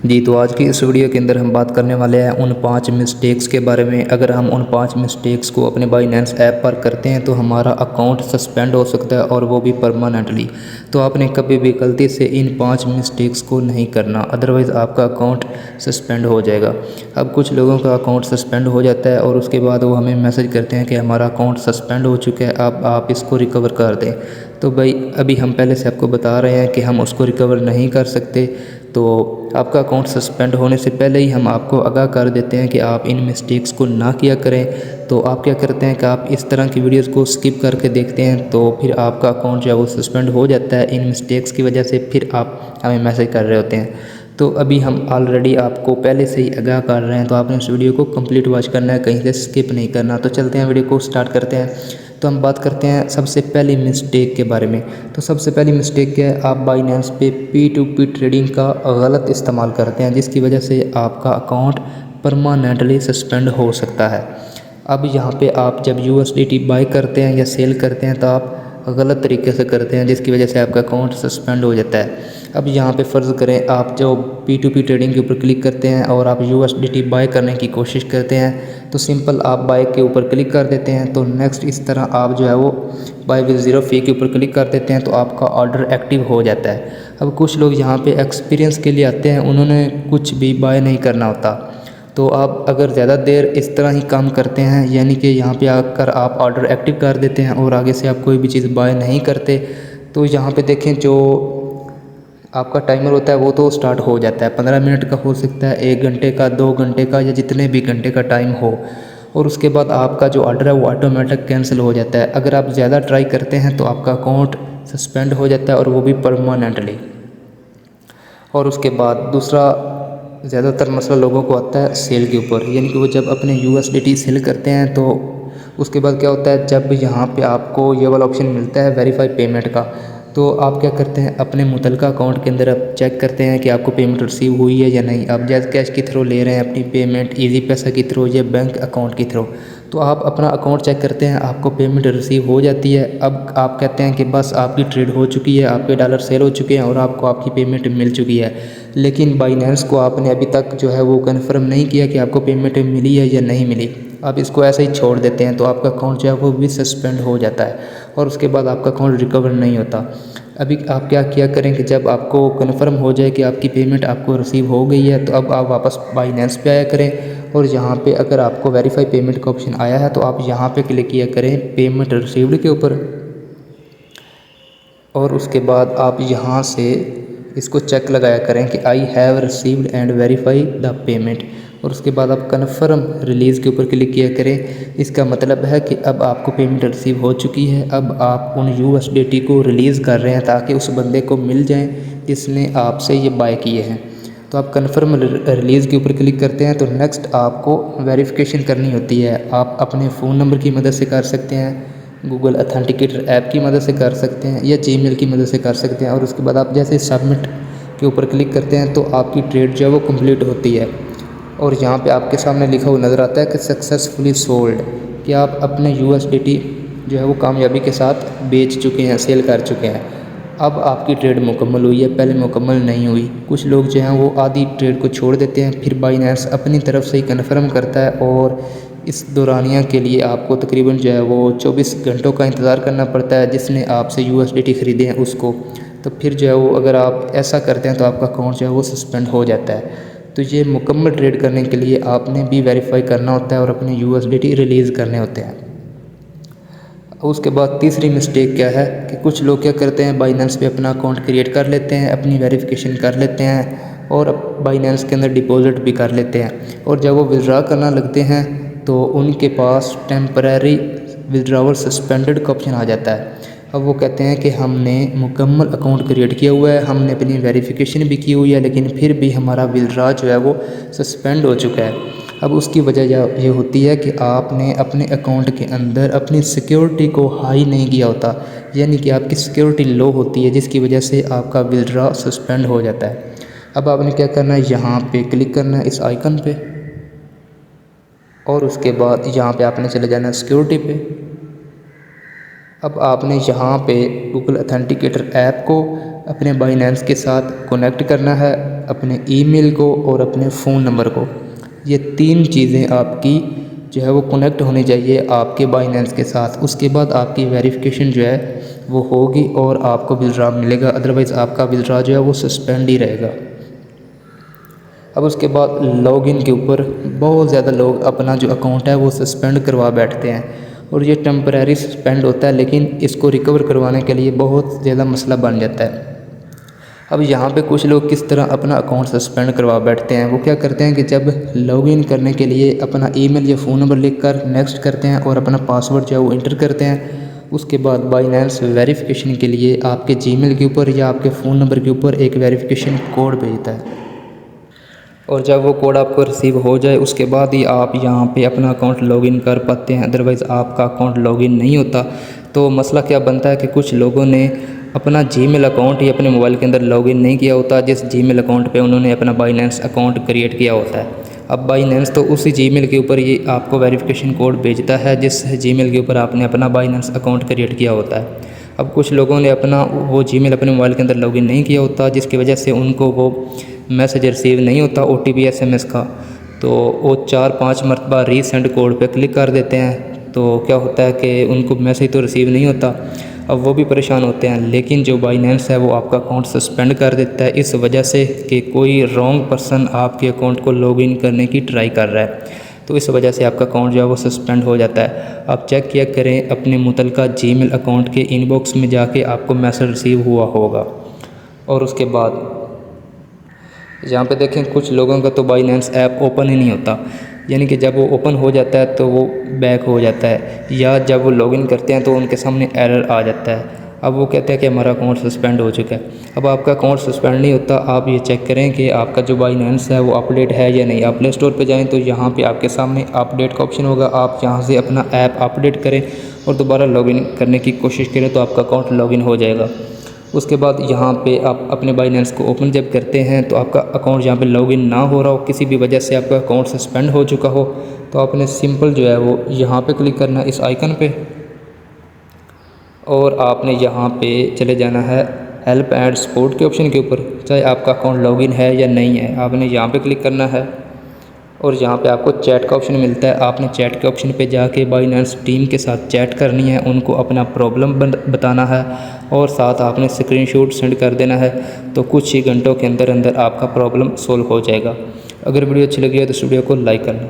जी, तो आज की इस वीडियो के अंदर हम बात करने वाले हैं उन 5 मिस्टेक्स के बारे में। अगर हम उन 5 मिस्टेक्स को अपने बाइनेंस ऐप पर करते हैं तो हमारा अकाउंट सस्पेंड हो सकता है और वो भी परमानेंटली। तो आपने कभी भी गलती से इन 5 मिस्टेक्स को नहीं करना, अदरवाइज़ आपका अकाउंट सस्पेंड हो जाएगा। अब कुछ लोगों का अकाउंट सस्पेंड हो जाता है और उसके बाद वो हमें मैसेज करते हैं कि हमारा अकाउंट सस्पेंड हो चुका है, अब आप इसको रिकवर कर दें। तो भाई अभी हम पहले से आपको बता रहे हैं कि हम उसको रिकवर नहीं कर सकते। तो आपका अकाउंट सस्पेंड होने से पहले ही हम आपको आगाह कर देते हैं कि आप इन मिस्टेक्स को ना किया करें। तो आप क्या करते हैं कि आप इस तरह की वीडियोस को स्किप करके देखते हैं, तो फिर आपका अकाउंट जो है वो सस्पेंड हो जाता है इन मिस्टेक्स की वजह से। फिर आप हमें मैसेज कर रहे होते हैं। तो अभी हम ऑलरेडी आपको पहले से ही आगाह कर रहे हैं, तो आपने इस वीडियो को कंप्लीट वॉच करना है, कहीं से स्किप नहीं करना। तो चलते हैं वीडियो को स्टार्ट करते हैं। तो हम बात करते हैं सबसे पहली मिस्टेक के बारे में। तो सबसे पहली मिस्टेक क्या है, आप बाइनेंस पे P2P ट्रेडिंग का गलत इस्तेमाल करते हैं, जिसकी वजह से आपका अकाउंट परमानेंटली सस्पेंड हो सकता है। अब यहाँ पे आप जब USDT बाय करते हैं या सेल करते हैं तो आप गलत तरीके से करते हैं, जिसकी वजह से आपका अकाउंट सस्पेंड हो जाता है। अब यहाँ पे फ़र्ज़ करें आप जो P2P ट्रेडिंग के ऊपर क्लिक करते हैं और आप USDT बाय करने की कोशिश करते हैं, तो सिंपल आप बाय के ऊपर क्लिक कर देते हैं। तो नेक्स्ट इस तरह आप जो है वो बाय विद ज़ीरो फ़ी के ऊपर क्लिक कर देते हैं, तो आपका ऑर्डर एक्टिव हो जाता है। अब कुछ लोग यहाँ पे एक्सपीरियंस के लिए आते हैं, उन्होंने कुछ भी बाय नहीं करना होता। तो आप अगर ज़्यादा देर इस तरह ही काम करते हैं, यानी कि यहाँ पे आकर आप ऑर्डर एक्टिव कर देते हैं और आगे से आप कोई भी चीज़ बाय नहीं करते, तो यहाँ पे देखें जो आपका टाइमर होता है वो तो स्टार्ट हो जाता है। 15 मिनट का हो सकता है, 1 घंटे का, 2 घंटे का, या जितने भी घंटे का टाइम हो। और उसके बाद आपका जो ऑर्डर है वो ऑटोमेटिक कैंसिल हो जाता है। अगर आप ज़्यादा ट्राई करते हैं तो आपका अकाउंट सस्पेंड हो जाता है और वो भी परमानेंटली। और उसके बाद दूसरा ज़्यादातर मसला लोगों को आता है सेल के ऊपर, यानी कि वो जब अपने USDT सेल करते हैं तो उसके बाद क्या होता है, जब यहाँ पे आपको ये वाला ऑप्शन मिलता है वेरीफाई पेमेंट का, तो आप क्या करते हैं अपने मुतलका अकाउंट के अंदर आप चेक करते हैं कि आपको पेमेंट रिसीव हुई है या नहीं। आप जैज़ कैश के थ्रू ले रहे हैं अपनी पेमेंट, ईजी पैसा के थ्रू या बैंक अकाउंट के थ्रू, तो आप अपना अकाउंट चेक करते हैं, आपको पेमेंट रिसीव हो जाती है। अब आप कहते हैं कि बस आपकी ट्रेड हो चुकी है, आपके डॉलर सेल हो चुके हैं और आपको आपकी पेमेंट मिल चुकी है। लेकिन बाइनेंस को आपने अभी तक जो है वो कन्फर्म नहीं किया कि आपको पेमेंट मिली है या नहीं मिली। आप इसको ऐसे ही छोड़ देते हैं, तो आपका अकाउंट जो है वो भी सस्पेंड हो जाता है और उसके बाद आपका अकाउंट रिकवर नहीं होता। अभी आप क्या किया करें कि जब आपको कन्फर्म हो जाए कि आपकी पेमेंट आपको रिसीव हो गई है, तो अब आप वापस बाइनेंस पे आया करें और यहाँ पे अगर आपको वेरीफाई पेमेंट का ऑप्शन आया है तो आप यहाँ पे क्लिक किया करें पेमेंट रिसीव्ड के ऊपर। और उसके बाद आप यहाँ से इसको चेक लगाया करें कि I have received and verify the payment, और उसके बाद आप कन्फर्म रिलीज़ के ऊपर क्लिक किया करें। इसका मतलब है कि अब आपको पेमेंट रिसीव हो चुकी है, अब आप उन USDT को रिलीज़ कर रहे हैं ताकि उस बंदे को मिल जाएं जिसने आपसे ये बाय किए हैं। तो आप कन्फर्म रिलीज़ के ऊपर क्लिक करते हैं। तो नेक्स्ट आपको वेरिफिकेशन करनी होती है। आप अपने फ़ोन नंबर की मदद से कर सकते हैं, गूगल अथेंटिकेटर ऐप की मदद से कर सकते हैं, या जीमेल की मदद से कर सकते हैं। और उसके बाद आप जैसे सबमिट के ऊपर क्लिक करते हैं तो आपकी ट्रेड जो है वो कंप्लीट होती है और यहाँ पे आपके सामने लिखा हुआ नज़र आता है कि सक्सेसफुली सोल्ड, कि आप अपने USDT जो है वो कामयाबी के साथ बेच चुके हैं, सेल कर चुके हैं। अब आपकी ट्रेड मुकम्मल हुई है, पहले मुकम्मल नहीं हुई। कुछ लोग जो हैं वो आधी ट्रेड को छोड़ देते हैं, फिर बाइनेंस अपनी तरफ से ही कन्फर्म करता है और इस दौरानिया के लिए आपको तकरीबन जो है वो 24 घंटों का इंतज़ार करना पड़ता है जिसने आपसे USDT ख़रीदे हैं उसको। तो फिर जो है वो अगर आप ऐसा करते हैं तो आपका अकाउंट जो है वो सस्पेंड हो जाता है। तो ये मुकम्मल ट्रेड करने के लिए आपने भी वेरीफाई करना होता है और अपने USDT रिलीज़ करने होते हैं। उसके बाद तीसरी मिस्टेक क्या है कि कुछ लोग क्या करते हैं, बाइनेंस पे अपना अकाउंट क्रिएट कर लेते हैं, अपनी वेरिफिकेशन कर लेते हैं और बाइनेंस के अंदर डिपॉजिट भी कर लेते हैं, और जब वो विड्रा करना लगते हैं तो उनके पास टेम्परेरी विड्रावल सस्पेंडेड का ऑप्शन आ जाता है। अब वो कहते हैं कि हमने मुकम्मल अकाउंट क्रिएट किया हुआ है, हमने अपनी वेरिफिकेशन भी की हुई है, लेकिन फिर भी हमारा विड्रा जो है वो सस्पेंड हो चुका है। अब उसकी वजह ये होती है कि आपने अपने अकाउंट के अंदर अपनी सिक्योरिटी को हाई नहीं किया होता, यानी कि आपकी सिक्योरिटी लो होती है, जिसकी वजह से आपका विड्रा सस्पेंड हो जाता है। अब आपने क्या करना है, यहाँ पे क्लिक करना है इस आइकन पे और उसके बाद यहाँ पे आपने चले जाना है सिक्योरिटी पे। अब आपने यहाँ पे गूगल अथेंटिकेटर ऐप को अपने बाइनेंस के साथ कनेक्ट करना है, अपने ईमेल को और अपने फ़ोन नंबर को। ये 3 चीज़ें आपकी जो है वो कनेक्ट होनी चाहिए आपके बाइनेंस के साथ। उसके बाद आपकी वेरिफिकेशन जो है वो होगी और आपको विड्रॉ मिलेगा, अदरवाइज़ आपका विड्रॉ जो है वो सस्पेंड ही रहेगा। अब उसके बाद लॉगिन के ऊपर बहुत ज़्यादा लोग अपना जो अकाउंट है वो सस्पेंड करवा बैठते हैं और ये टेम्परेरी सस्पेंड होता है, लेकिन इसको रिकवर करवाने के लिए बहुत ज़्यादा मसला बन जाता है। अब यहाँ पे कुछ लोग किस तरह अपना अकाउंट सस्पेंड करवा बैठते हैं। वो क्या करते हैं कि जब लॉगिन करने के लिए अपना ईमेल या फ़ोन नंबर लिखकर नेक्स्ट करते हैं और अपना पासवर्ड जो है वो इंटर करते हैं, उसके बाद बाइनेंस वेरिफिकेशन के लिए आपके जीमेल के ऊपर या आपके फ़ोन नंबर के ऊपर एक वेरिफिकेशन कोड भेजता है और जब वो कोड आपको रिसीव हो जाए उसके बाद ही आप यहाँ पे अपना अकाउंट लॉगिन कर पाते हैं, अदरवाइज़ आपका अकाउंट लॉगिन नहीं होता। तो मसला क्या बनता है कि कुछ लोगों ने अपना जीमेल अकाउंट ही अपने मोबाइल के अंदर लॉगिन नहीं किया होता, जिस जीमेल अकाउंट पे उन्होंने अपना बाइनेंस अकाउंट क्रिएट किया होता है। अब बाइनेंस तो उसी जीमेल के ऊपर ये आपको वेरिफिकेशन कोड भेजता है जिस जीमेल के ऊपर आपने अपना बाइनेंस अकाउंट क्रिएट किया होता है। अब कुछ लोगों ने अपना वो जीमेल अपने मोबाइल के अंदर लॉगिन नहीं किया होता, जिसकी वजह से उनको वो मैसेज रिसीव नहीं होता OTP SMS का, तो वो 4-5 मरतबा रीसेंड कोड पे क्लिक कर देते हैं। तो क्या होता है कि उनको मैसेज तो रिसीव नहीं होता, अब वो भी परेशान होते हैं, लेकिन जो बाइनेंस है वो आपका अकाउंट सस्पेंड कर देता है इस वजह से कि कोई रॉन्ग पर्सन आपके अकाउंट को लॉगिन करने की ट्राई कर रहा है। तो इस वजह से आपका अकाउंट जो है वो सस्पेंड हो जाता है। आप चेक किया करें अपने मुतलका जीमेल अकाउंट के इनबॉक्स में जाके आपको मैसेज रिसीव हुआ होगा। और उसके बाद यहाँ पे देखें कुछ लोगों का तो बाइनेंस ऐप ओपन ही नहीं होता, यानी कि जब वो ओपन हो जाता है तो वो बैक हो जाता है, या जब वो लॉगिन करते हैं तो उनके सामने एरर आ जाता है। अब वो कहते हैं कि हमारा अकाउंट सस्पेंड हो चुका है। अब आपका अकाउंट सस्पेंड नहीं होता, आप ये चेक करें कि आपका जो बाइनेंस है वो अपडेट है या नहीं। आप प्ले स्टोर पे जाएं तो यहाँ पे आपके सामने अपडेट का ऑप्शन होगा, आप यहाँ से अपना ऐप अपडेट करें और दोबारा लॉगिन करने की कोशिश करें तो आपका अकाउंट लॉगिन हो जाएगा। उसके बाद यहाँ पे आप अपने बाइनेंस को ओपन जब करते हैं तो आपका अकाउंट यहाँ पे लॉगिन ना हो रहा हो, किसी भी वजह से आपका अकाउंट सस्पेंड हो चुका हो, तो आपने सिंपल जो है वो यहाँ पे क्लिक करना है इस आइकन पे और आपने यहाँ पे चले जाना है हेल्प एंड सपोर्ट के ऑप्शन के ऊपर। चाहे आपका अकाउंट लॉगिन है या नहीं है, आपने यहाँ पे क्लिक करना है और यहाँ पे आपको चैट का ऑप्शन मिलता है। आपने चैट के ऑप्शन पे जाके बाइनेंस टीम के साथ चैट करनी है, उनको अपना प्रॉब्लम बताना है और साथ आपने स्क्रीनशॉट सेंड कर देना है। तो कुछ ही घंटों के अंदर अंदर आपका प्रॉब्लम सोल्व हो जाएगा। अगर वीडियो अच्छी लगी है तो इस वीडियो को लाइक करना।